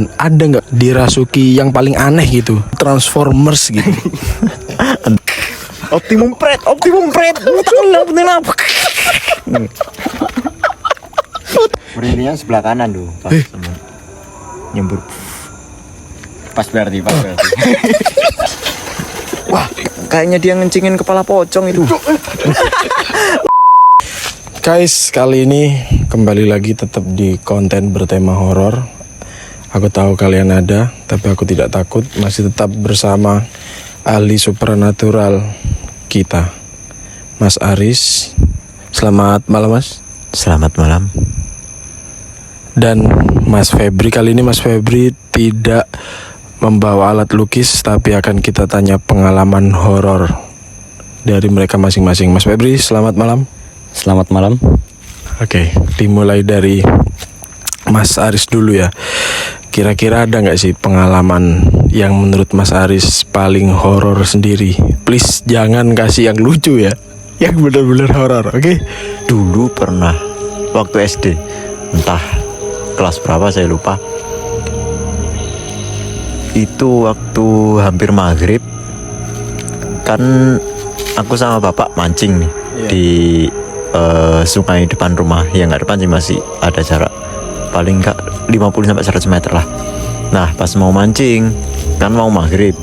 Ada nggak dirasuki yang paling aneh gitu? Transformers gitu. Optimum Pret. Berintinya sebelah kanan tuh. Pas nyembur. Pas berarti. Wah, kayaknya dia ngencingin kepala pocong itu. Guys, kali ini kembali lagi tetap di konten bertema horor. Aku tahu kalian ada, tapi aku tidak takut. Masih tetap bersama ahli supernatural kita, Mas Aris. Selamat malam, Mas. Selamat malam. Dan Mas Febri. Kali ini Mas Febri tidak membawa alat lukis, tapi akan kita tanya pengalaman horor dari mereka masing-masing. Mas Febri, selamat malam. Selamat malam. Oke, dimulai dari Mas Aris dulu ya. Kira-kira ada nggak sih pengalaman yang menurut Mas Aris paling horor sendiri? Please jangan kasih yang lucu ya, yang benar-benar horor, oke? Dulu pernah waktu SD, entah kelas berapa saya lupa. Itu waktu hampir maghrib, kan aku sama bapak mancing nih di sungai depan rumah. Ya nggak depan sih, masih ada jarak paling nggak 50-100 meter lah. Nah pas mau mancing kan mau maghrib,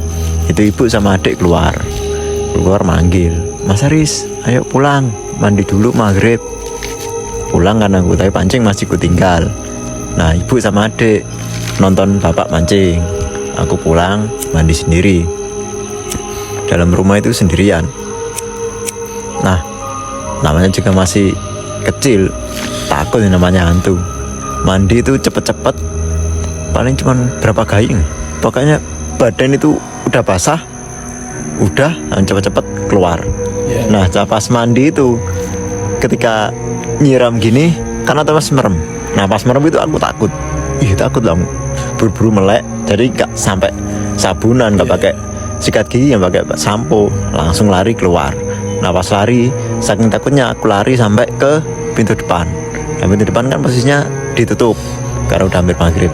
itu ibu sama adik keluar manggil, Mas Aris ayo pulang, mandi dulu maghrib. Pulang karena aku tapi pancing masih ku tinggal. Nah ibu sama adik nonton bapak mancing, aku pulang mandi sendiri. Dalam rumah itu sendirian. Nah namanya juga masih kecil, takut yang namanya hantu. Mandi itu cepet-cepet, paling cuman berapa gayung, pokoknya badan itu udah basah, udah cepet-cepet keluar. Nah pas mandi itu ketika nyiram gini kan otomatis merem. Nah pas merem itu aku takut, takut lah, buru-buru melek. Jadi gak sampai sabunan, gak pakai sikat gigi, yang pakai sampo, langsung lari keluar. Nah pas lari, saking takutnya aku lari sampai ke pintu depan. Nah pintu depan kan posisinya ditutup karena udah hampir maghrib.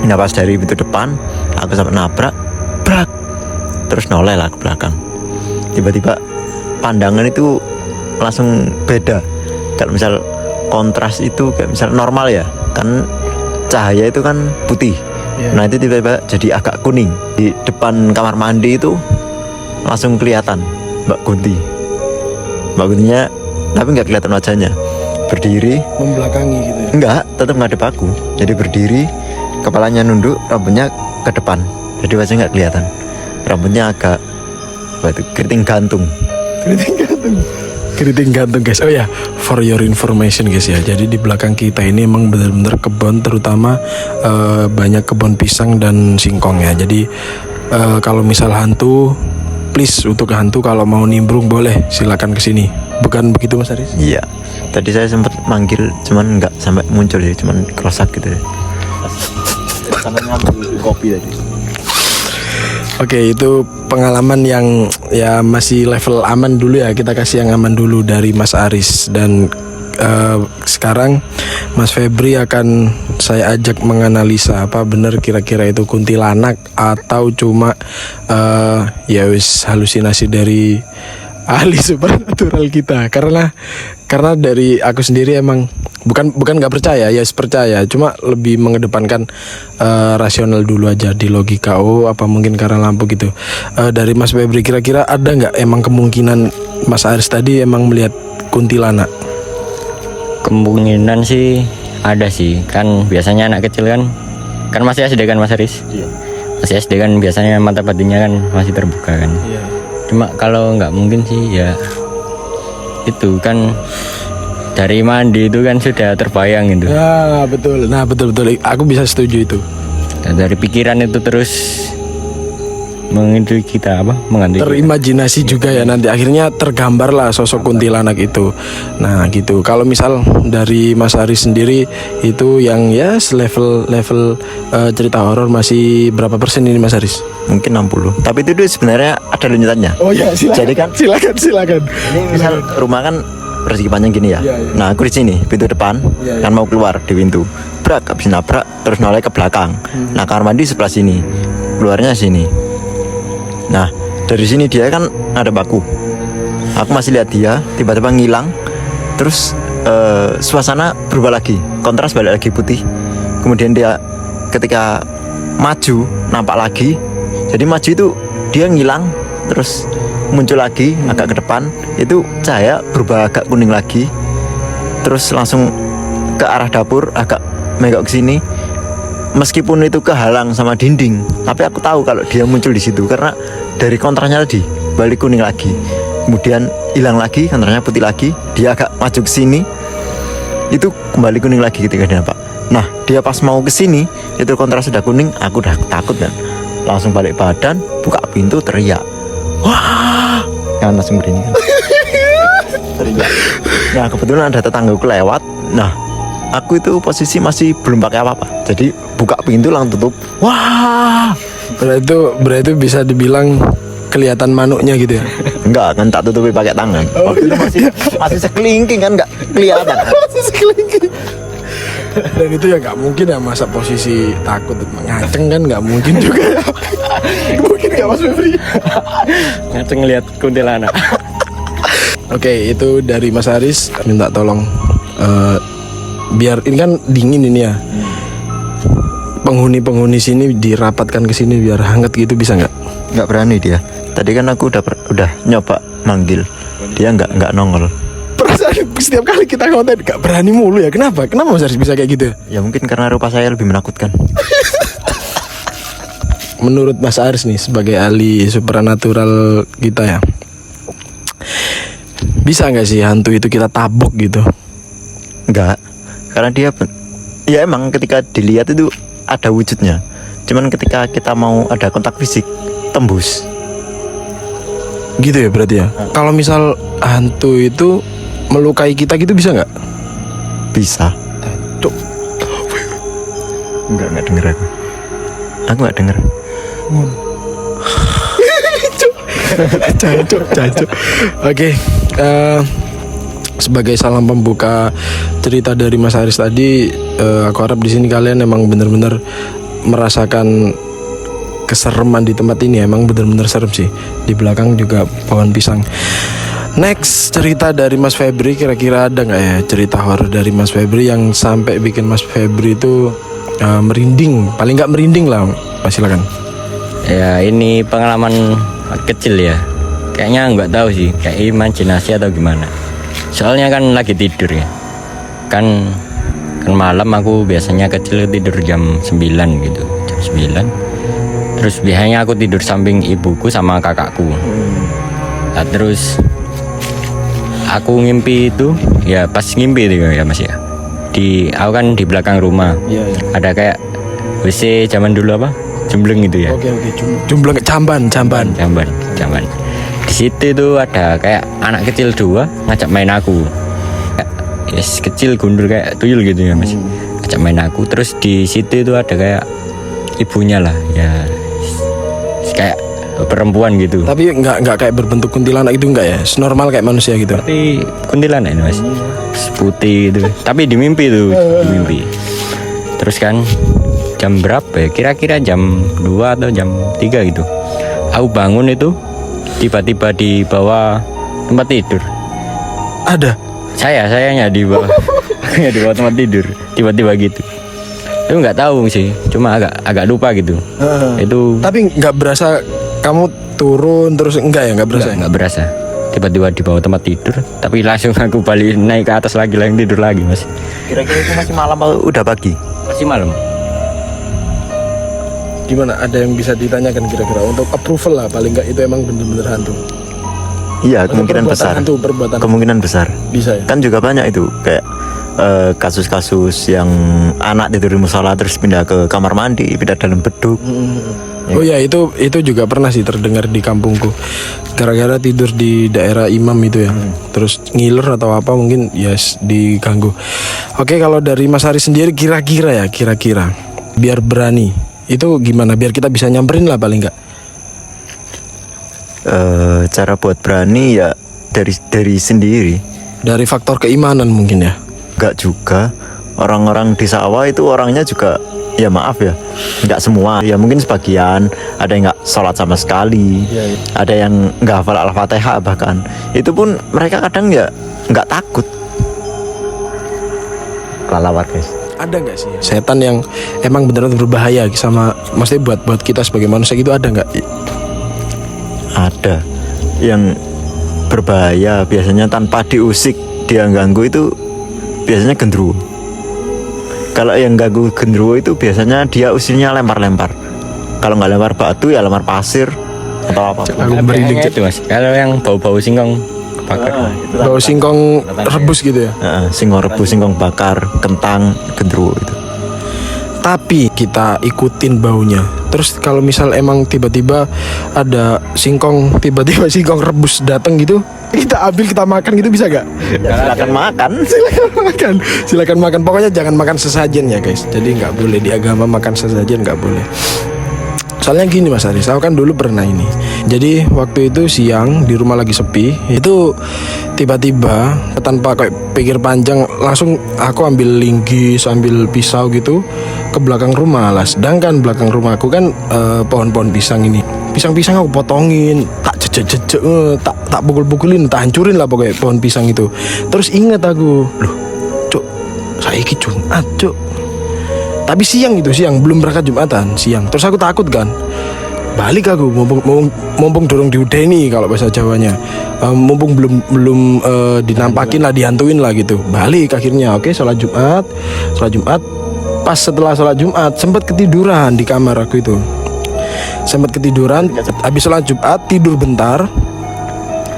Nah pas dari pintu depan aku sampai nabrak, brak, terus noleh lah ke belakang. Tiba-tiba pandangan itu langsung beda. Kalau misal kontras itu kayak misal normal ya, kan cahaya itu kan putih. Nah itu tiba-tiba jadi agak kuning. Di depan kamar mandi itu langsung kelihatan Mbak Guntinya, tapi nggak kelihatan wajahnya. Berdiri Membelakangi gitu ya? Enggak, tetap ngadep aku. Jadi berdiri, kepalanya nunduk, rambutnya ke depan. Jadi wajahnya nggak kelihatan. Rambutnya agak keriting gantung. Keriting gantung guys. Oh ya, for your information guys ya. Jadi di belakang kita ini emang benar-benar kebun, terutama banyak kebun pisang dan singkong ya. Jadi kalau misal hantu, please untuk hantu kalau mau nimbrung boleh silakan kesini. Bukan begitu Mas Aris? Iya. Tadi saya sempat manggil, cuman nggak sampai muncul ya, cuman kerosak gitu ya. Sampai ngambil kopi tadi. Oke, itu pengalaman yang ya masih level aman dulu ya. Kita kasih yang aman dulu dari Mas Aris. Dan sekarang Mas Febri akan saya ajak menganalisa apa benar kira-kira itu kuntilanak atau cuma ya wis halusinasi dari ahli supernatural kita. Karena dari aku sendiri emang bukan nggak percaya, ya percaya, cuma lebih mengedepankan rasional dulu aja di logika. Oh apa mungkin karena lampu gitu. Dari Mas Febri kira-kira ada nggak emang kemungkinan Mas Aris tadi emang melihat kuntilanak? Kemungkinan sih ada sih, kan biasanya anak kecil kan masih SD kan Mas Aris? Iya. Masih SD kan biasanya mata batinnya kan masih terbuka kan. Iya. Cuma kalau nggak mungkin sih ya itu kan dari mandi itu kan sudah terbayang gitu. Ya betul. Nah betul. Aku bisa setuju itu. Dan dari pikiran itu terus menghantui kita terimajinasi juga ya, nanti akhirnya tergambar lah sosok kuntilanak itu. Nah gitu. Kalau misal dari Mas Aris sendiri itu yang ya level cerita horor masih berapa persen ini Mas Aris? Mungkin 60. Tapi itu sebenarnya ada lanjutannya. Oh ya silakan. Jadi kan silakan. ini misal rumah kan persegi panjang gini ya. Iya, iya. Nah aku di sini pintu depan, Iya, iya. kan mau keluar di pintu, brak habis nabrak terus noleh ke belakang. Nah kamar mandi sebelah sini, keluarnya sini. Nah dari sini dia kan ada baku. Aku masih lihat dia tiba-tiba ngilang, terus suasana berubah lagi, kontras balik lagi putih. Kemudian dia ketika maju nampak lagi. Jadi maju itu dia ngilang, terus muncul lagi agak ke depan, itu cahaya berubah agak kuning lagi, terus langsung ke arah dapur agak menggok ke sini. Meskipun itu kehalang sama dinding, tapi aku tahu kalau dia muncul di situ karena dari kontrasnya tadi balik kuning lagi, kemudian hilang lagi, kontrasnya putih lagi, dia agak maju ke sini, itu kembali kuning lagi ketika dia nampak. Nah dia pas mau ke sini itu kontras sudah kuning, aku udah takut kan, langsung balik badan, buka pintu, teriak, wah, kan langsung begini kan. Teriak. Nah kebetulan ada tetanggaku lewat. Nah aku itu posisi masih belum pakai apa-apa, jadi buka pintu langsung tutup. Wah, Berarti bisa dibilang kelihatan manuknya gitu ya. enggak kan, tak tutupi pakai tangan. Waktu itu masih sekelingking kan, nggak kelihatan. Dan itu ya nggak mungkin ya, masa posisi takut ngaceng kan nggak mungkin juga ya. Mungkin nggak Mas Febri. Ngaceng ngeliat kuntilanak. Oke, itu dari Mas Aris minta tolong biar ini kan dingin ini ya. Penghuni sini dirapatkan ke sini biar hangat gitu, bisa nggak? Nggak berani dia. Tadi kan aku udah nyoba manggil, dia nggak nongol. Perasaan setiap kali kita konten nggak berani mulu ya. Kenapa Mas Aris bisa kayak gitu? Ya mungkin karena rupa saya lebih menakutkan. Menurut Mas Aris nih sebagai ahli supernatural kita ya, bisa nggak sih hantu itu kita tabok gitu? Enggak, karena dia ya emang ketika dilihat itu ada wujudnya. Cuman ketika kita mau ada kontak fisik, tembus. Gitu ya berarti ya. Kalau misal hantu itu melukai kita gitu bisa nggak? Bisa. Cuk. Enggak denger aku. Aku nggak denger. Cancuk. Oke, sebagai salam pembuka cerita dari Mas Aris tadi, aku harap di sini kalian emang bener-bener merasakan kesereman di tempat ini. Emang bener-bener serem sih. Di belakang juga pohon pisang. Next, cerita dari Mas Febri, kira-kira ada nggak ya cerita horor dari Mas Febri yang sampai bikin Mas Febri itu merinding? Paling nggak merinding lah, Mas, silakan. Ya ini pengalaman kecil ya. Kayaknya nggak tahu sih, kayak imajinasi atau gimana. Soalnya kan lagi tidur ya. Kan malam aku biasanya kecil tidur jam 9 gitu. Jam 9. Terus biasanya aku tidur samping ibuku sama kakakku. Nah, terus aku ngimpi itu, ya pas ngimpi itu ya Mas ya. Aku kan di belakang rumah. Iya. Ada kayak WC zaman dulu apa? Jembleng gitu ya. Oke, jumlah jamban. Di situ tuh ada kayak anak kecil 2 ngajak main aku. Yes, kecil gundul kayak tuyul gitu ya Mas. Ngajak main aku. Terus di situ tuh ada kayak ibunya lah ya. Kayak perempuan gitu. Tapi nggak kayak berbentuk kuntilanak itu enggak ya? Normal kayak manusia gitu. Tapi kuntilanak ini Mas. Putih gitu. Tapi di mimpi tuh, di mimpi. Terus kan jam berapa ya? Kira-kira jam 2 atau jam 3 gitu. Aku bangun itu tiba-tiba di bawah tempat tidur. Ada. Sayanya di bawah. Di bawah tempat tidur. Tiba-tiba gitu. Itu nggak tahu sih, cuma agak lupa gitu. Itu Tapi nggak berasa kamu turun terus enggak ya? Nggak berasa. nggak berasa. Tiba-tiba di bawah tempat tidur, tapi langsung aku balik naik ke atas lagi tidur lagi Mas. Kira-kira itu masih malam atau udah pagi? Masih malam. Gimana? Ada yang bisa ditanyakan kira-kira untuk approval lah, paling nggak itu emang bener-bener hantu. Iya, kemungkinan Perbuatan besar. hantu, perbuatan Kemungkinan besar. bisa ya. Kan juga banyak itu kayak kasus-kasus yang anak tidur di musola terus pindah ke kamar mandi, pindah dalam beduk. Oh ya, itu juga pernah sih terdengar di kampungku. Gara-gara tidur di daerah imam itu ya. Terus ngiler atau apa mungkin diganggu. Oke, kalau dari Mas Ari sendiri kira-kira biar berani itu gimana? Biar kita bisa nyamperin lah paling nggak. Cara buat berani ya dari sendiri. Dari faktor keimanan mungkin ya. Enggak juga. Orang-orang di sawah itu orangnya juga, ya maaf ya, nggak semua. Ya mungkin sebagian, ada yang nggak sholat sama sekali, ada yang nggak hafal Al-Fatihah bahkan. Itu pun mereka kadang ya nggak takut. Lalawat guys. Ada nggak sih setan yang emang beneran berbahaya sama, maksudnya buat kita sebagai manusia gitu, ada nggak? Ada yang berbahaya, biasanya tanpa diusik dia ganggu itu biasanya gendruwo. Kalau yang ganggu gendruwo itu biasanya dia usilnya lempar-lempar. Kalau nggak lempar batu ya lempar pasir atau apa. Aku merinding itu Mas. Kalau yang bau-bau singkong bakar. Bau singkong rebus gitu ya. Singkong rebus, singkong bakar, kentang, gendruwo itu. Tapi kita ikutin baunya. Terus kalau misal emang tiba-tiba ada singkong, tiba-tiba singkong rebus datang gitu, kita ambil, kita makan gitu, bisa gak? Ya, silakan makan. Silakan makan. Pokoknya jangan makan sesajen ya guys. Jadi nggak boleh di agama makan sesajen, nggak boleh. Soalnya gini Mas Aris, aku kan dulu pernah ini. Jadi waktu itu siang di rumah lagi sepi, itu tiba-tiba tanpa kayak pikir panjang langsung aku ambil linggis, ambil pisau gitu ke belakang rumah lah. Sedangkan belakang rumahku kan pohon-pohon pisang ini. Pisang-pisang aku potongin, tak jejek-jejek, tak pukul-pukulin, tak hancurin lah pokoknya pohon pisang itu. Terus ingat aku, loh, cuk, saiki Jumat, cuk. Tapi siang belum berangkat Jumatan, siang. Terus aku takut kan, balik aku mumpung dorong diudeni kalau bahasa Jawanya, mumpung belum dinampakin lah, dihantuin lah gitu. Balik akhirnya, oke, sholat Jumat. Pas setelah sholat Jumat sempat ketiduran di kamar aku itu. Habis sholat Jumat tidur bentar.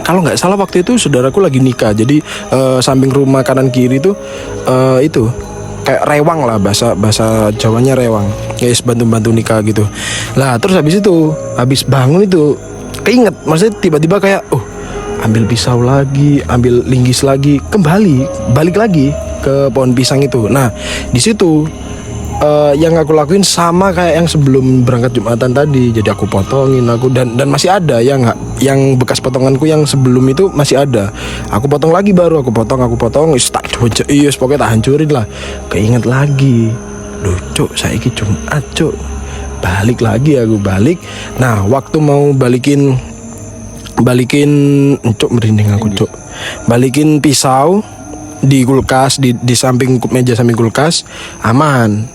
Kalau nggak salah waktu itu saudaraku lagi nikah, jadi samping rumah kanan kiri itu kayak rewang lah, bahasa Jawanya rewang, guys, bantu nikah gitu. Lah terus habis bangun itu keinget, maksudnya tiba-tiba kayak ambil pisau lagi, ambil linggis lagi, balik lagi ke pohon pisang itu. Nah di situ yang aku lakuin sama kayak yang sebelum berangkat Jumatan tadi. Jadi aku potongin dan masih ada yang bekas potonganku yang sebelum itu masih ada. Aku potong lagi, baru aku potong, pokoknya tak hancurin lah. Keinget lagi, loh cuk, saiki Jumat cuk. Balik. Nah waktu mau balikin cuk, merinding aku cuk. Balikin pisau di kulkas, di samping meja samping kulkas, aman.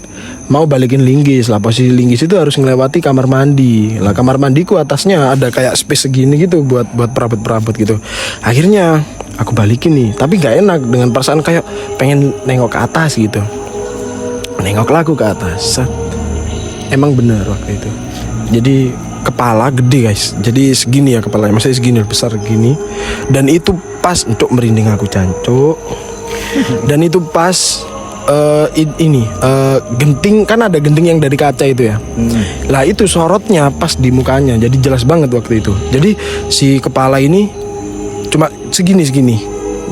Mau balikin linggis lah, posisi linggis itu harus melewati kamar mandi lah. Kamar mandiku atasnya ada kayak space segini gitu buat perabot gitu. Akhirnya aku balikin nih, tapi nggak enak, dengan perasaan kayak pengen nengok ke atas gitu. Nengoklah aku ke atas. Emang bener waktu itu. Jadi kepala gede guys, jadi segini ya kepalanya, maksudnya segini, besar gini. Dan itu pas untuk merinding aku cancuk. Dan itu pas genting, kan ada genting yang dari kaca itu ya. Lah itu sorotnya pas di mukanya, jadi jelas banget waktu itu. Jadi si kepala ini cuma segini,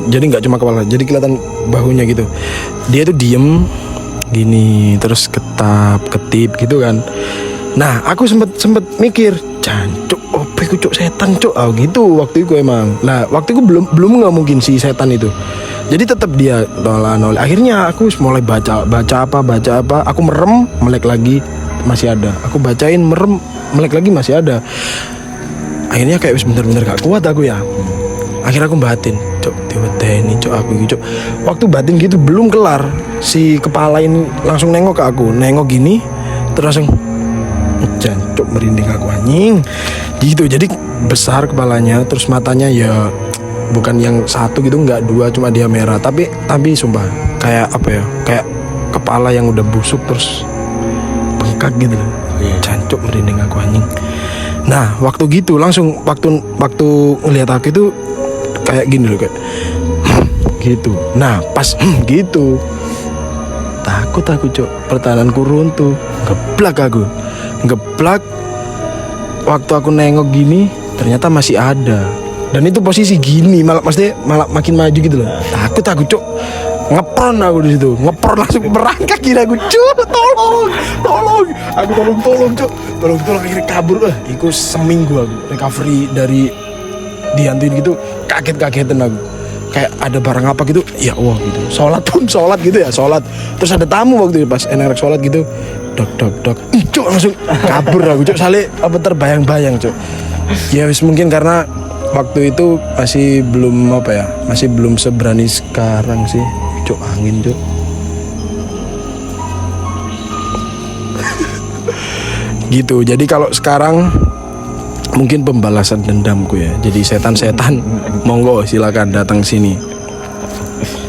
jadi nggak cuma kepala, jadi kelihatan bahunya gitu. Dia tuh diem gini, terus ketip gitu kan. Nah aku sempet mikir, jancuk, opeku cuk, setan cuk, gitu waktu itu emang. Nah waktu itu belum nggak mungkin si setan itu. Jadi tetap dia nolak. Akhirnya aku mulai baca apa. Aku merem, melek lagi, masih ada. Aku bacain, merem, melek lagi, masih ada. Akhirnya kayak bener-bener gak kuat aku ya. Akhirnya aku batin, cok, diwedeni cok aku gitu. Waktu batin gitu belum kelar, si kepala ini langsung nengok ke aku, nengok gini, terus langsung jancuk, merinding aku anjing. Gitu, jadi besar kepalanya, terus matanya ya bukan yang satu gitu, nggak dua, cuma dia merah. Tapi sumpah kayak apa ya, kayak kepala yang udah busuk terus bengkak gitu loh. Jancuk, merinding aku anjing. Nah waktu gitu langsung waktu ngelihat aku itu kayak gini loh, kayak gitu. Nah pas gitu takut aku cok, pertahananku runtuh, ngeblak. Waktu aku nengok gini ternyata masih ada. Dan itu posisi gini, malah makin maju gitu loh. Takut aku cuk, ngepron aku di situ, langsung merangkak gila aku cuk, tolong, aku tolong cuk, tolong akhirnya kabur. Iku seminggu aku recovery dari dihantuin gitu, kaget-kagetan aku. kayak ada barang apa gitu, ya Allah gitu. Sholat gitu ya, sholat. Terus ada tamu waktu itu pas enak sholat gitu, dok. Cuk langsung kabur aku cuk, sale apa terbayang-bayang cuk. Ya wis mungkin karena waktu itu masih belum seberani sekarang sih. Cuk angin cuk. Gitu. Jadi kalau sekarang mungkin pembalasan dendamku ya. Jadi setan-setan monggo silakan datang sini.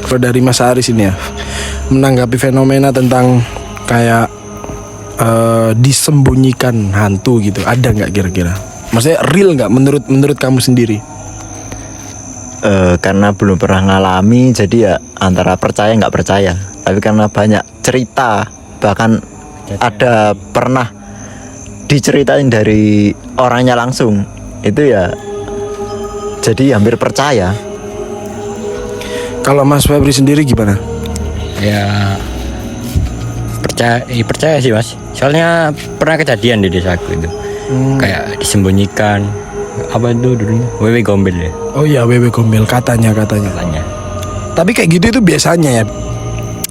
Kalau dari Mas Aris ini ya, menanggapi fenomena tentang kayak disembunyikan hantu gitu, ada nggak kira-kira? Maksudnya real nggak menurut kamu sendiri? Karena belum pernah ngalami, jadi ya antara percaya nggak percaya. Tapi karena banyak cerita, bahkan ada pernah diceritain dari orangnya langsung, itu ya jadi hampir percaya. Kalau Mas Febri sendiri gimana? Ya percaya sih Mas. Soalnya pernah kejadian di desaku itu. Kayak disembunyikan apa itu dulunya? Wewe Gombel ya. Oh iya, Wewe Gombel katanya. Tapi kayak gitu itu biasanya ya.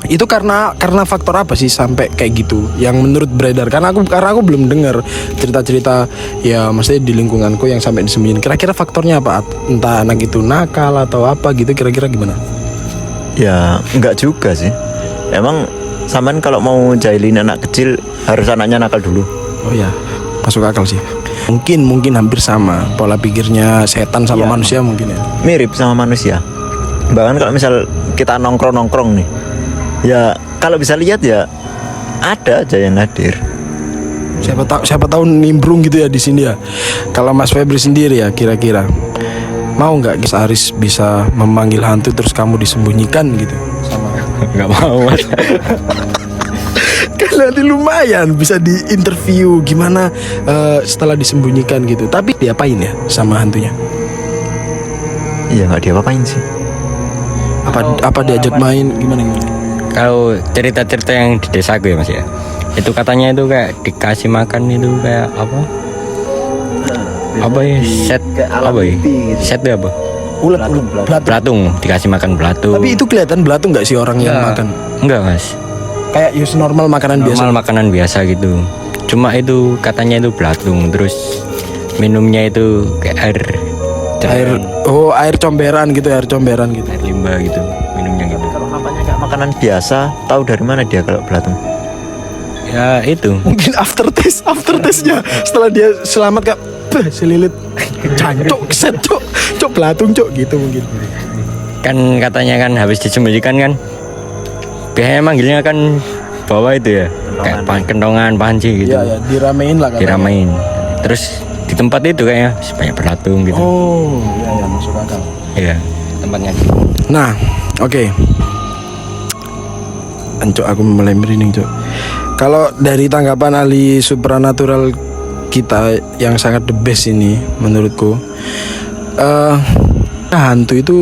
Itu karena faktor apa sih sampai kayak gitu? Yang menurut beredar, karena aku belum dengar cerita-cerita ya, maksudnya di lingkunganku yang sampai disembunyiin. Kira-kira faktornya apa? Entah anak itu nakal atau apa gitu, kira-kira gimana? Ya enggak juga sih. Emang sampean kalau mau jahilin anak kecil harus anaknya nakal dulu. Oh ya, masuk akal sih. Mungkin hampir sama pola pikirnya setan sama manusia mungkin ya. Mirip sama manusia. Bahkan kalau misal kita nongkrong nih, ya kalau bisa lihat ya ada aja yang hadir. Siapa tahu nimbrung gitu ya di sini ya. Kalau Mas Febri sendiri ya, kira-kira mau nggak Mas Aris bisa memanggil hantu terus kamu disembunyikan gitu sama? Nggak mau Mas. Kan nanti lumayan bisa diinterview gimana setelah disembunyikan gitu. Tapi diapain ya sama hantunya? Iya nggak diapa-apain sih. Apa diajak main gimana? Kalau cerita-cerita yang di desaku ya Mas ya, itu katanya itu kayak dikasih makan itu kayak apa ya, set apa ya, set itu apa, Ulet belatung, dikasih makan belatung. Tapi itu kelihatan belatung nggak sih orang yang makan? Enggak Mas, Kayak use normal makanan biasa. normal makanan biasa gitu. Cuma itu katanya itu belatung, terus minumnya itu kayak air comberan gitu, air limbah gitu minumnya gitu. Kalau namanya kayak makanan biasa, tahu dari mana dia kalau belatung? Ya itu Mungkin aftertaste-nya setelah dia selamat kak, selilit cancok keset cok belatung cok gitu mungkin. kan katanya kan habis disembunyikan kan biasanya manggilnya kan bawah itu ya, kayak kentongan, panci gitu. Ya diramein lah katanya. Diramein. Terus di tempat itu kayaknya banyak belatung gitu. Oh ya masuk akal. Iya, tempatnya. Nah oke. Ancok aku mulai merinding cok. Kalau dari tanggapan ahli supranatural kita yang sangat the best ini menurutku, hantu itu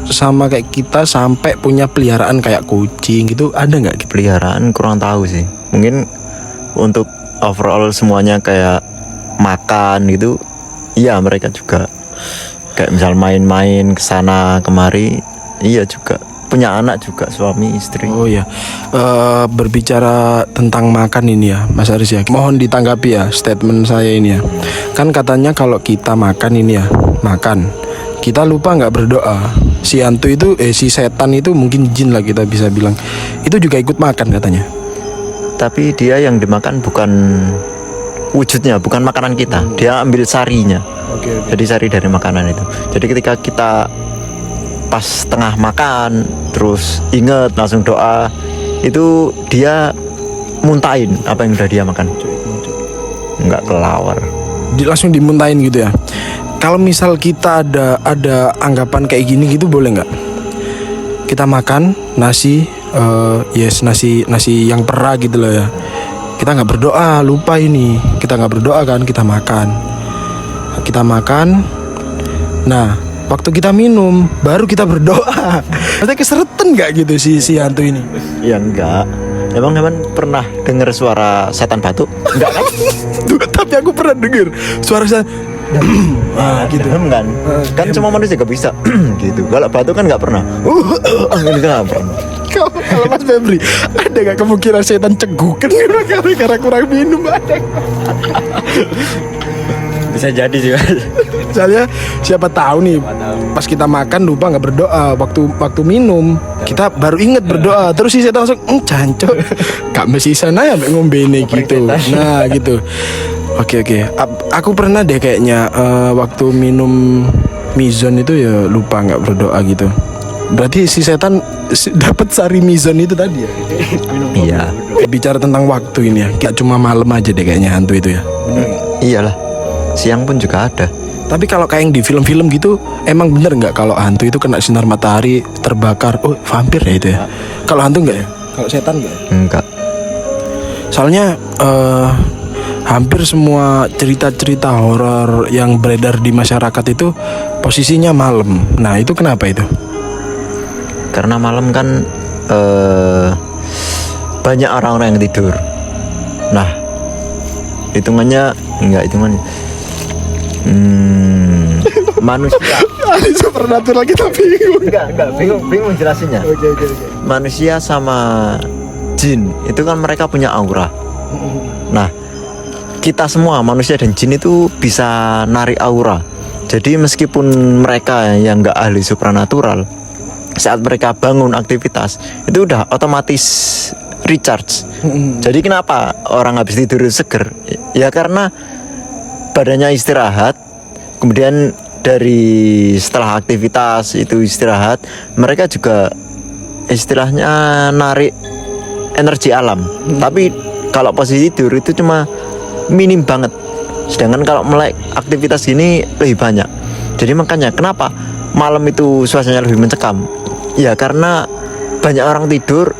sama kayak kita sampai punya peliharaan kayak kucing gitu, ada nggak? Peliharaan kurang tahu sih. Mungkin untuk overall semuanya kayak makan gitu, iya mereka juga kayak misal main-main kesana kemari, iya juga punya anak juga, suami istri. Oh ya, berbicara tentang makan ini ya Mas Aris ya, mohon ditanggapi ya statement saya ini ya. Kan katanya kalau kita makan ini ya, kita lupa nggak berdoa, si hantu itu si setan itu, mungkin jin lah kita bisa bilang, itu juga ikut makan katanya. Tapi dia yang dimakan bukan wujudnya, bukan makanan kita, dia ambil sarinya. Oke. Jadi sari dari makanan itu. Jadi ketika kita pas tengah makan terus inget langsung doa, itu dia muntahin apa yang udah dia makan. Nggak kelawar. Langsung dimuntahin gitu ya. Kalau misal kita ada anggapan kayak gini gitu, boleh nggak? Kita makan nasi, nasi yang perah gitu loh ya. Kita nggak berdoa, lupa ini. Kita nggak berdoa kan, kita makan. Nah, waktu kita minum baru kita berdoa. Maksudnya keseretan nggak gitu si hantu ini? Ya enggak. Emang pernah dengar suara setan batuk? Enggak kan? Tuh, tapi aku pernah dengar suara gitu. Dem kan. Kan cuma manusia gak bisa gitu. Kalau batu kan nggak pernah. Ini kan nggak pernah. Kalau Mas Febri, ada gak kemungkinan setan cegukan gara-gara kurang minum? Ada. Bisa jadi sih Mas. Misalnya siapa tahu nih pas kita makan lupa nggak berdoa waktu minum, kita baru inget berdoa, terus si setan langsung cancok gak mesti sana ya ngombe ini gitu. Nah gitu. Oke. Aku pernah deh kayaknya waktu minum mizon itu ya lupa nggak berdoa gitu. Berarti si setan dapat sari mizon itu tadi ya. Iya. Bicara tentang waktu ini ya, gak cuma malam aja deh kayaknya hantu itu ya. Iyalah. Siang pun juga ada. Tapi kalau kayak yang di film-film gitu, emang bener nggak kalau hantu itu kena sinar matahari terbakar? Oh, vampir ya itu ya. Kalau hantu nggak ya? Kalau setan nggak ya? Enggak. Soalnya hampir semua cerita-cerita horor yang beredar di masyarakat itu posisinya malam. Nah, itu kenapa itu? Karena malam kan banyak orang-orang yang tidur. Nah, hitungannya manusia. Supernatural kita bingung. Enggak, bingung jelasinnya. Oke. Manusia sama jin itu kan mereka punya aura. Nah, kita semua manusia dan jin itu bisa narik aura. Jadi meskipun mereka yang nggak ahli supranatural, saat mereka bangun aktivitas itu udah otomatis recharge. Jadi kenapa orang habis tidur seger? Ya karena badannya istirahat, kemudian dari setelah aktivitas itu istirahat, mereka juga istilahnya narik energi alam. Tapi kalau posisi tidur itu cuma minim banget. Sedangkan kalau mulai aktivitas gini lebih banyak. Jadi makanya kenapa malam itu suasananya lebih mencekam? Ya karena banyak orang tidur.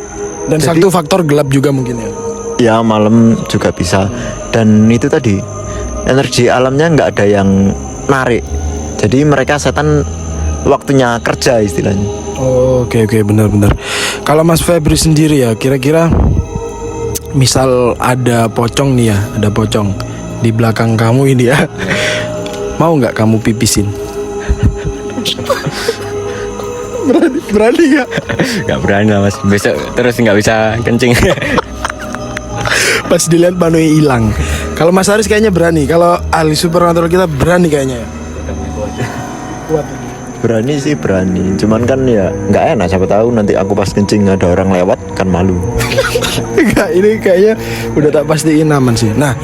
Dan satu faktor gelap juga mungkin ya. Ya malam juga bisa. Dan itu tadi energi alamnya nggak ada yang narik. Jadi mereka setan waktunya kerja istilahnya. Oke, benar. Kalau Mas Febri sendiri ya, kira-kira misal ada pocong nih ya, ada pocong di belakang kamu ini ya, mau nggak kamu pipisin? berani nggak? Nggak berani lah Mas. Besok terus nggak bisa kencing. Pas dilihat Banoi hilang. Kalau Mas Aris kayaknya berani. Kalau ahli supernatural kita berani kayaknya ya. Kuat. Berani sih berani. Cuman kan ya nggak enak. Siapa tahu nanti aku pas kencing ada orang lewat kan malu. Enggak, ini kayaknya udah tak pastiin aman sih. Nah,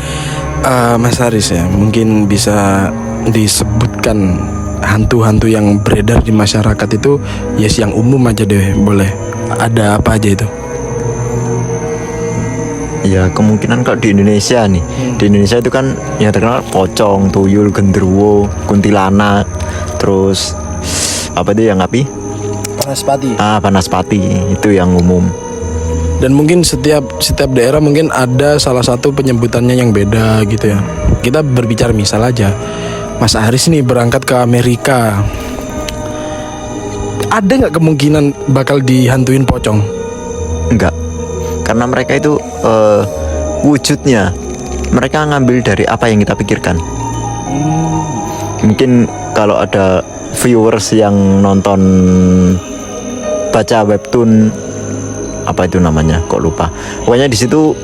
Mas Aris ya, mungkin bisa disebutkan hantu-hantu yang beredar di masyarakat itu, yes yang umum aja deh, boleh. Ada apa aja itu? Ya kemungkinan kalau di Indonesia nih, di Indonesia itu kan yang terkenal pocong, tuyul, genderuwo, kuntilanak, terus apa itu yang api? Panaspati. Panaspati itu yang umum. Dan mungkin setiap daerah mungkin ada salah satu penyebutannya yang beda gitu ya. Kita berbicara misal aja, Mas Aris nih berangkat ke Amerika, ada nggak kemungkinan bakal dihantuin pocong? Enggak, karena mereka itu wujudnya mereka ngambil dari apa yang kita pikirkan. Mungkin kalau ada viewers yang nonton baca webtoon, apa itu namanya, kok lupa, pokoknya di situ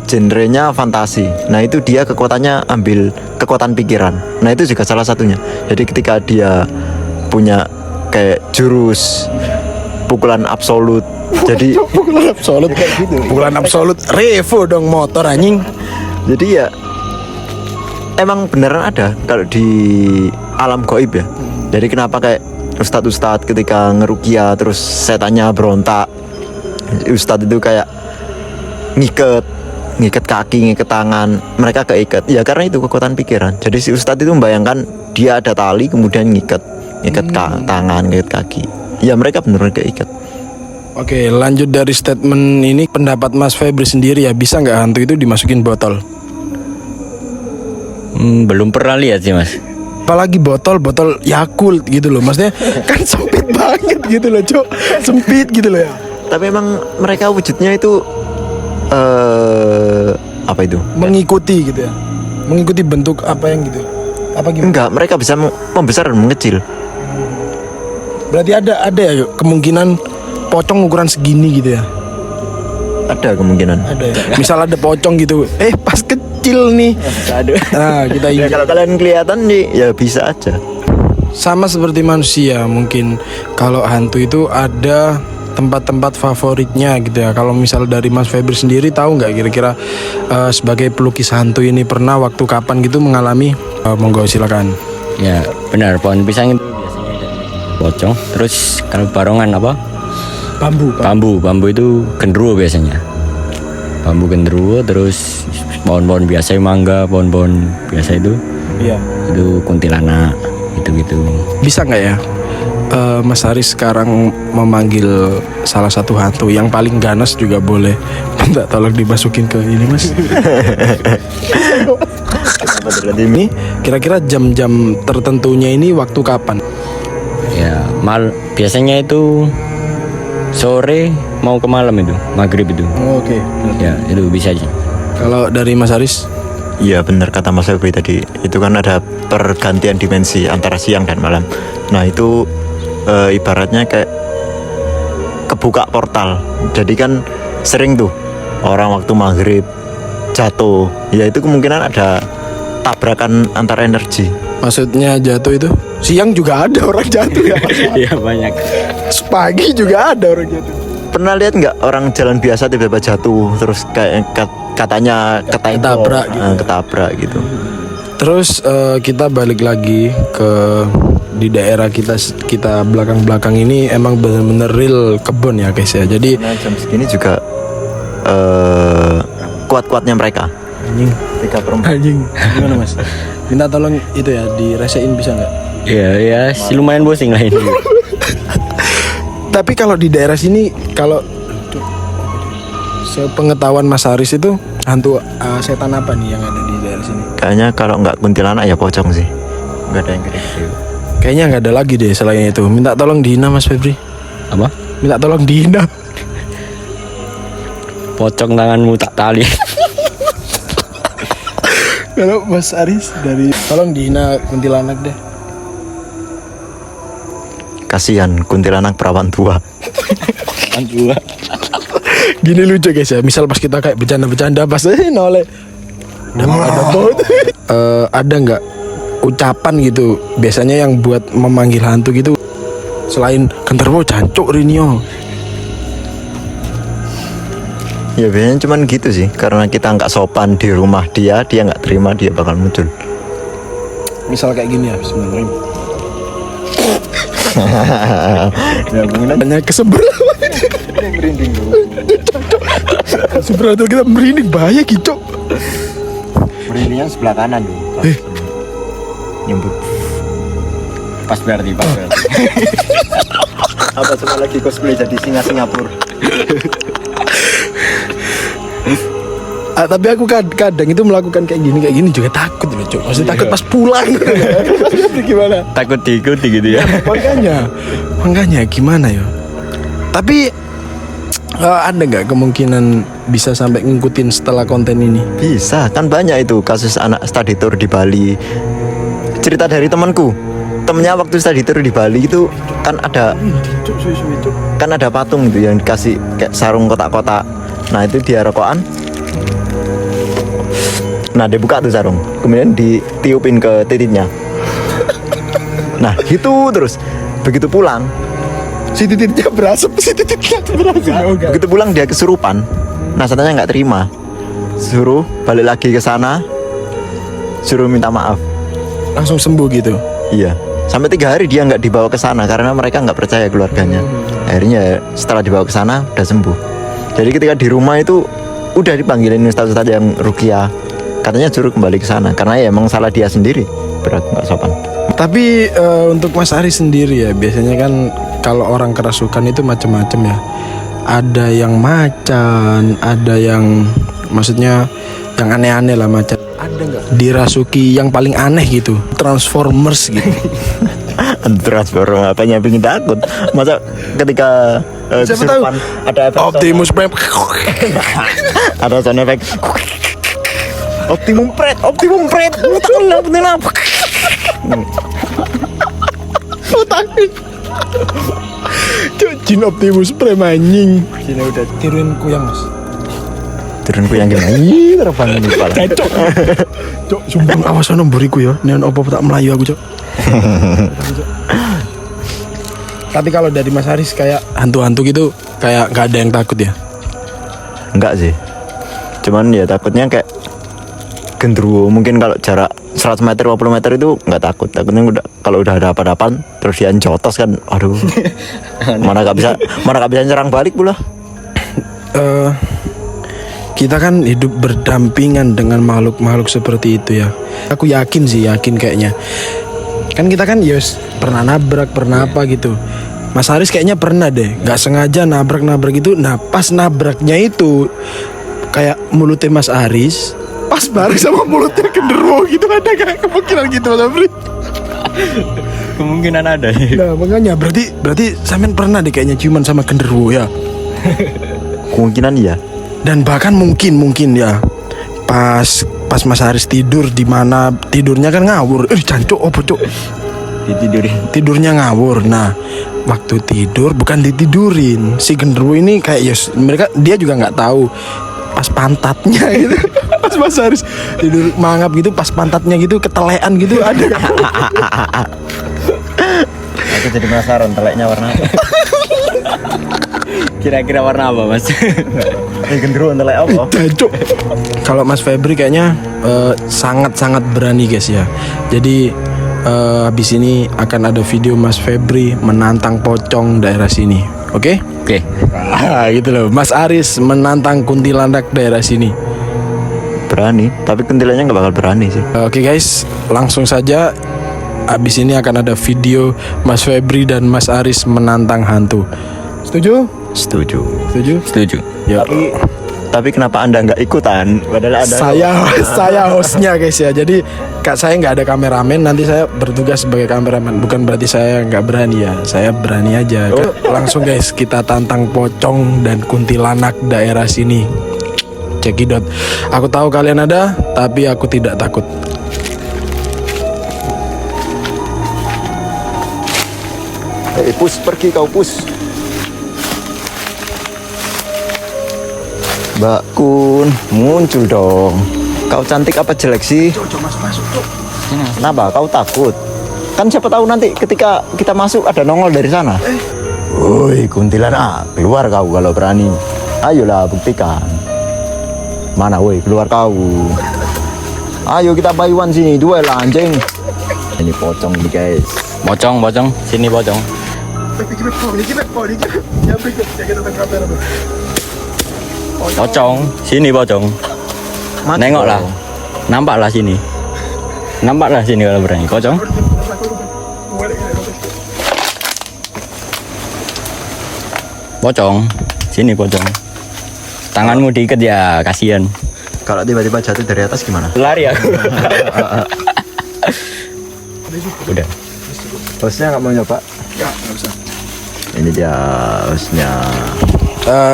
genrenya fantasi. Nah itu dia kekuatannya ambil kekuatan pikiran. Nah itu juga salah satunya. Jadi ketika dia punya kayak jurus pukulan absolut, jadi Pukulan absolut kayak gitu. Pukulan absolut Revo dong, motor anjing. jadi ya emang beneran ada kalau di alam gaib ya. Jadi kenapa kayak ustadz ketika ngerukia terus setannya berontak, ustadz itu kayak ngikat kaki, ngikat tangan, mereka keikat ya karena itu kekuatan pikiran. Jadi si ustadz itu membayangkan dia ada tali kemudian ngikat tangan, ngikat kaki, ya mereka benar-benar keikat. Oke, lanjut dari statement ini, pendapat Mas Febri sendiri ya, bisa nggak hantu itu dimasukin botol? Belum pernah lihat sih Mas. Apalagi botol Yakult gitu loh, maksudnya kan sempit banget gitu loh, Cok, sempit gitu loh ya. Tapi emang mereka wujudnya itu apa itu? Mengikuti gitu ya. Mengikuti bentuk apa yang gitu? Apa gimana? Enggak, mereka bisa membesar dan mengecil. Berarti ada ya kemungkinan pocong ukuran segini gitu ya? Ada kemungkinan. Ada ya. Misal ada pocong gitu, pas kecil nih. Aduh. Nah, kita Ya, injak. kalau kalian kelihatan nih, ya bisa aja. Sama seperti manusia, mungkin kalau hantu itu ada tempat-tempat favoritnya gitu ya. Kalau misal dari Mas Febri sendiri tahu nggak kira-kira sebagai pelukis hantu ini pernah waktu kapan gitu mengalami? Monggo silakan. Ya benar, pohon pisang itu biasanya ada pocong. Terus kalau barongan apa? Bambu itu genderuwo biasanya. Bambu genderuwo, terus pohon-pohon biasa mangga, pohon-pohon biasa itu. Iya. Itu kuntilanak gitu-gitu. Bisa nggak ya Mas Haris sekarang memanggil salah satu hantu yang paling ganas juga boleh, minta tolong dimasukin ke ini Mas. Ini kira-kira jam-jam tertentunya ini waktu kapan? Ya biasanya itu sore mau ke malam itu, maghrib itu. Oke. Ya itu bisa aja. Kalau dari Mas Haris? Iya benar kata Mas Febri tadi. Itu kan ada pergantian dimensi antara siang dan malam. Nah itu ibaratnya kayak kebuka portal. Jadi kan sering tuh orang waktu maghrib jatuh. Ya itu kemungkinan ada tabrakan antar energi. Maksudnya jatuh itu? Siang juga ada orang jatuh ya Mas? Iya banyak. Pagi juga ada orang jatuh. Pernah lihat nggak orang jalan biasa tiba-tiba jatuh terus kayak katanya Ketabrak gitu. Ketabrak gitu. Terus kita balik lagi ke di daerah kita belakang-belakang ini emang bener-bener real kebun ya guys ya. Jadi Nah jam segini juga kuat-kuatnya mereka. anjing gimana Mas? Minta tolong itu ya diresein bisa nggak? Ya sih lumayan pusing lah ini. Tapi kalau di daerah sini kalau sepengetahuan Mas Haris itu hantu setan apa nih yang ada di daerah sini? Kayaknya kalau nggak kuntilanak ya pocong sih. Nggak ada yang gede-gede. Kayaknya nggak ada lagi deh selain itu. Minta tolong dihina Mas Febri. Apa? Minta tolong dihina. Pocong tanganmu tak tali. Kalau Mas Haris dari tolong dihina kuntilanak deh. Kasihan kuntilanak perawan tua. Gua. Gini lucu guys ya. Misal pas kita kayak bercanda-bercanda pas noleh. Ada bot. Ada nggak ucapan gitu biasanya yang buat memanggil hantu gitu selain genderuwo jancuk Rinio? Ya biasanya cuman gitu sih. Karena kita nggak sopan di rumah dia nggak terima, dia bakal muncul. Misal kayak gini ya Bismillahirrahmanirrahim. Ya mungkin Hanya kesebelah. merinding dulu. Sebelah tuh kita merinding bahaya gitu. Merindingnya sebelah kanan tuh. Nyebut. Pas berarti. Apa semua lagi cosplay jadi singa Singapura? Tapi aku kadang itu melakukan kayak gini juga takut loh Cuk. Maksudnya takut pas pulang. Gimana? Takut diikuti gitu ya. Makanya gimana ya? Tapi ada nggak kemungkinan bisa sampai ngikutin setelah konten ini? Bisa, kan banyak itu kasus anak study tour di Bali. Cerita dari temanku. Temennya waktu study tour di Bali itu kan ada patung gitu yang dikasih kayak sarung kotak-kotak. Nah itu dia rokokan. Nah dia buka tuh sarung, kemudian ditiupin ke titiknya. Nah gitu terus. Begitu pulang, Si titiknya berasap. begitu pulang dia kesurupan. Nah setannya nggak terima, suruh balik lagi ke sana, suruh minta maaf. Langsung sembuh gitu. Iya, sampai 3 hari dia nggak dibawa ke sana karena mereka nggak percaya keluarganya. Akhirnya setelah dibawa ke sana udah sembuh. Jadi ketika di rumah itu udah dipanggilin ustaz-ustaz yang ruqyah, katanya suruh kembali ke sana karena ya emang salah dia sendiri, berarti nggak sopan. Tapi untuk Mas Ari sendiri ya, biasanya kan kalau orang kerasukan itu macam-macam ya. Ada yang macan, ada yang maksudnya yang aneh-aneh lah macan. Ada nggak dirasuki yang paling aneh gitu? Transformers gitu. Transformer apanya bikin takut? Masa ketika Siapa tahu kesurupan ada efek Optimus Prime. ada sound effect. Optimum Pret. Lu takon apa? Cuk, Jin Optimus Prime anjing. Sini udah tiruin kuyang, Mas. Turunku yang gimana? Ih, terbang ini kepala. Cuk. Cuk, sumpah awas ana mburiku ya. Neon opo tak melayu aku, Cuk. Tapi kalau dari Mas Haris kayak hantu-hantu gitu kayak nggak ada yang takut ya? Enggak sih. Cuman ya takutnya kayak gendruwo. Mungkin kalau jarak 100 meter 50 meter itu nggak takut. Takutnya kalau udah ada apa-apaan terus dia jotos kan. Aduh. mana gak bisa nyerang balik pula. Kita kan hidup berdampingan dengan makhluk-makhluk seperti itu ya. Aku yakin kayaknya. Kan kita kan yos pernah nabrak, pernah apa gitu. Mas Haris kayaknya pernah deh, nggak sengaja nabrak gitu. Nah pas nabraknya itu kayak mulutnya Mas Haris pas bareng sama mulutnya genderuwo gitu, ada kayak kemungkinan gitu Mas Afri? Kemungkinan ada. Nah makanya berarti sampean pernah deh kayaknya ciuman sama genderuwo ya. Kemungkinan iya. Dan bahkan mungkin ya pas Mas Haris tidur di mana tidurnya kan ngawur. Jancuk opo cuk? Tidurnya ngawur. Nah, waktu tidur bukan ditidurin. Si genderuwo ini kayak dia juga nggak tahu pas pantatnya gitu. Pas Mas Haris tidur mangap gitu pas pantatnya gitu ketelean gitu ada. Aku jadi penasaran teleknya warna apa. Kira-kira warna apa, Mas? Gendruwo telek apa? Jancuk. Kalau Mas Febri kayaknya sangat-sangat berani guys ya. Jadi habis ini akan ada video Mas Febri menantang pocong daerah sini. Oke? Oke. Gitu loh. Mas Haris menantang kuntilanak daerah sini. Berani, tapi kuntilannya nggak bakal berani sih. Oke guys, langsung saja. Habis ini akan ada video Mas Febri dan Mas Haris menantang hantu. Setuju? Setuju. Ya. Tapi kenapa Anda nggak ikutan? Padahal ada Saya hostnya guys ya. Jadi saya nggak ada kameramen. Nanti saya bertugas sebagai kameramen. Bukan berarti saya nggak berani ya. Saya berani aja. Langsung guys kita tantang pocong dan kuntilanak daerah sini. Cekidot. Aku tahu kalian ada, tapi aku tidak takut. Pus, pergi kau Pus. Mbak Kun, muncul dong. Kau cantik apa jelek sih? Mas masuk tuh. Kenapa? Kau takut? Kan siapa tahu nanti ketika kita masuk ada nongol dari sana. Woi, kuntilanak, keluar kau kalau berani. Ayolah buktikan. Mana woi, keluar kau. Ayo kita bayuan sini, duel anjing. Ini pocong nih guys. Pocong, sini pocong. Pocong, sini pocong. Nengoklah. Nampaklah sini kalau berani. Pocong. Pocong, sini pocong. Tanganmu diikat ya, kasihan. Kalau tiba-tiba jatuh dari atas gimana? Lari aku. Udah. Hostnya nggak mau nyoba? Nggak usah. Ini dia hostnya.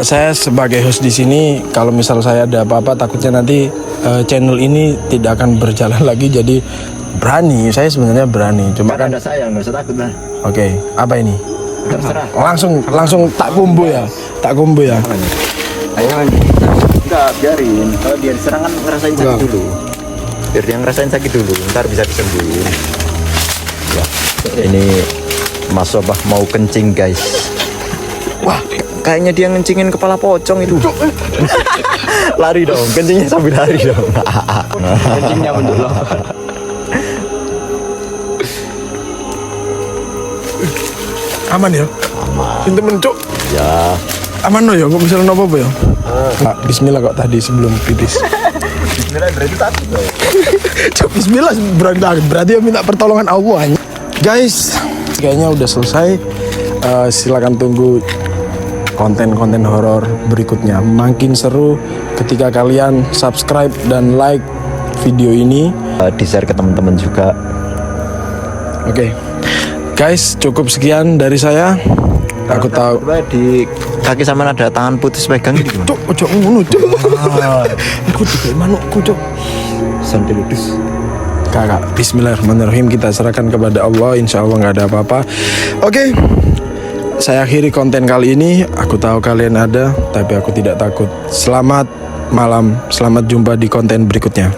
Saya sebagai host di sini, kalau misal saya ada apa-apa, takutnya nanti channel ini tidak akan berjalan lagi. Jadi berani, saya sebenarnya berani. Cuma kan ada saya, nggak usah takut lah. Oke, apa ini? Terserah. Langsung tak kumbu ya. Ayo enggak, biarin. Kalau dia diserang kan ngerasain sakit dulu. Biar dia ngerasain sakit dulu, ntar bisa disembuhin. Ya, ini Mas Sobah mau kencing guys. Wah, kayaknya dia ngencingin kepala pocong itu. Lari dong, kencingnya sambil lari dong. Kencingnya bentuk lo. Aman ya? Pintu mencuk. Ya. Aman no ya, nggak bisa apa-apa ya. Bismillah kok tadi sebelum pipis. Bismillah berarti takut dong. Bismillah berarti ya minta pertolongan Allah. Guys, kayaknya udah selesai. Silakan tunggu konten-konten horor berikutnya. Makin seru ketika kalian subscribe dan like video ini. Di-share ke teman-teman juga. Oke. Guys, cukup sekian dari saya. Aku tahu. Di kaki sama ada tangan putus pegang gitu. Cuk, ojo ngono, Cuk. Iku digawe manukku, Cuk. sampai ludus. Kakak, bismillahirrahmanirrahim, kita serahkan kepada Allah, insya Allah nggak ada apa-apa. Oke, saya akhiri konten kali ini. Aku tahu kalian ada, tapi aku tidak takut. Selamat malam, selamat jumpa di konten berikutnya.